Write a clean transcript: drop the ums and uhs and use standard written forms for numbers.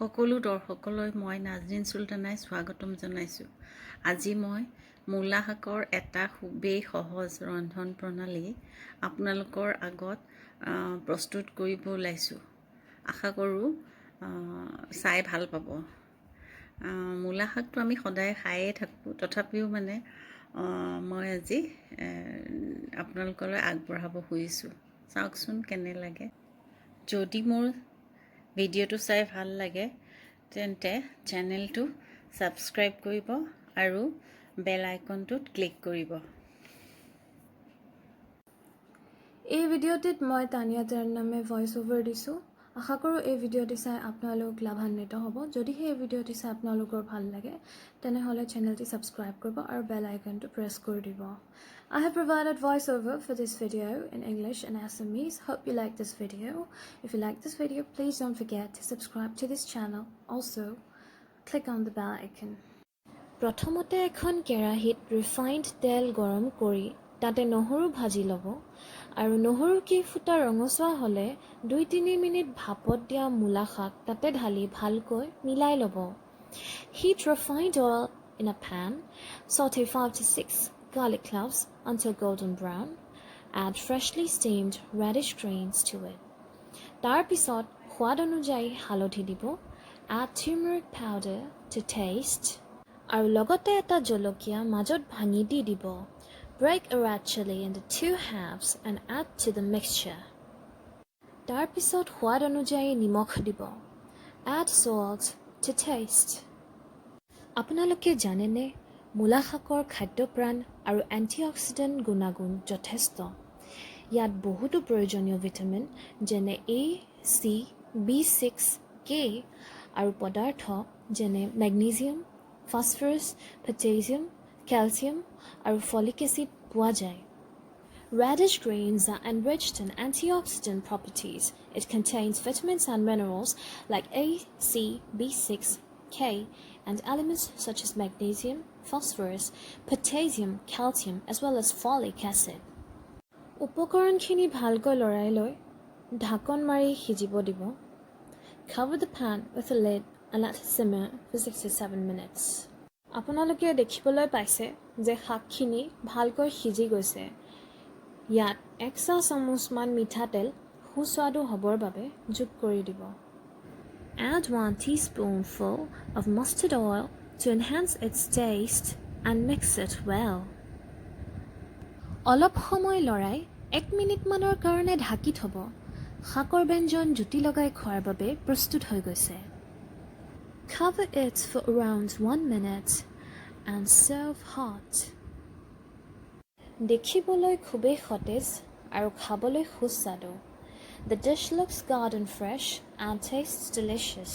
সকলো দৰ্শকলৈ মই নাজনীন চুলতানাই স্বাগতম জনাইছোঁ। আজি মই মূলা শাকৰ এটা খুবেই সহজ ৰন্ধন প্ৰণালী আপোনালোকৰ আগত প্ৰস্তুত কৰিব ওলাইছোঁ। আশা কৰোঁ চাই ভাল পাব। মূলা শাকটো আমি সদায় খায়ে থাকোঁ, তথাপিও মই আজি আপোনালোকলৈ আগবঢ়াব খুজিছোঁ। চাওকচোন কেনে লাগে। যদি মোৰ ভিডিঅ'টো চাই ভাল লাগে তেন্তে চেনেলটো ছাবস্ক্ৰাইব কৰিব আৰু বেল আইকনটোত ক্লিক কৰিব। এই ভিডিঅ'টিত মই তানিয়া নামে ভইচ অভাৰ দিছোঁ। আশা কৰোঁ এই ভিডিঅ'টি চাই আপোনালোক লাভান্বিত হ'ব। যদিহে এই ভিডিঅ'টি চাই আপোনালোকৰ ভাল লাগে তেনেহ'লে চেনেলটি ছাবস্ক্ৰাইব কৰিব আৰু বেল আইকনটো প্ৰেছ কৰি দিব। I have provided voiceover for this video in English and Assamese. Hope you like this video. If you like this video, please don't forget to subscribe to this channel. Also, click on the bell icon. প্ৰথমতে এখন কেৰাহীত refined তেল গৰম কৰি তাতে নহৰু ভাজি ল'ব আৰু নহৰু ফুটা ৰঙচুৱা হ'লে 2-3 মিনিট ভাপত দিয়া মূলা শাক তাতে ঢালি ভালকৈ মিলাই ল'ব। Heat refined oil in a pan. Saute 5 to 6 garlic cloves until golden brown. Add freshly steamed radish grains to it. তাৰ পিছত সোৱাদ অনুযায়ী হালধি দিব। Add turmeric powder to taste. আৰু লগতে এটা জলকীয়া মাজত ভাঙি দি দিব। Break a red chili into 2 halves and add to the mixture. তাৰ পিছত সোৱাদ অনুযায়ী নিমখ দিব। Add salt to taste. আপোনালোকে জানেনে মূলা শাকৰ খাদ্যপ্ৰাণ আৰু এণ্টিঅক্সিডেণ্ট গুণাগুণ যথেষ্ট। ইয়াত বহুতো প্ৰয়োজনীয় ভিটামিন যেনে A, C, B6, K আৰু পদাৰ্থ যেনে মেগনেছিয়াম, ফসফৰাছ, পটাছিয়াম, কেলছিয়াম আৰু ফলিক এচিড পোৱা যায়। Radish grains are enriched in antioxidant properties. It contains vitamins and minerals like A, C, B6, K, and elements such as magnesium, phosphorus, potassium, calcium, as well as folic acid. উপকৰণখিনি ভালকৈ লৰাই লৈ ঢাকন মাৰি সিজিব দিব। Cover the pan with a lid and let it simmer for 6 to 7 minutes. আপোনালোকে দেখিবলৈ পাইছে যে শাকখিনি ভালকৈ সিজি গৈছে। ইয়াত 1 চামুচমান মিঠাতেল সুস্বাদু হ'বৰ বাবে যোগ কৰি দিব। Add 1 teaspoonful of mustard oil to enhance its taste and mix it well. অলপ সময় লৰাই 1 মিনিটমানৰ কাৰণে ঢাকি থ'ব। শাকৰ ব্যঞ্জন জুতি লগাই খোৱাৰ বাবে প্ৰস্তুত হৈ গৈছে। Cover it for around 1 minute and serve hot. দেখিবলৈ খুবেই সতেজ আৰু খাবলৈ সুস্বাদু। The dish looks garden fresh and tastes delicious.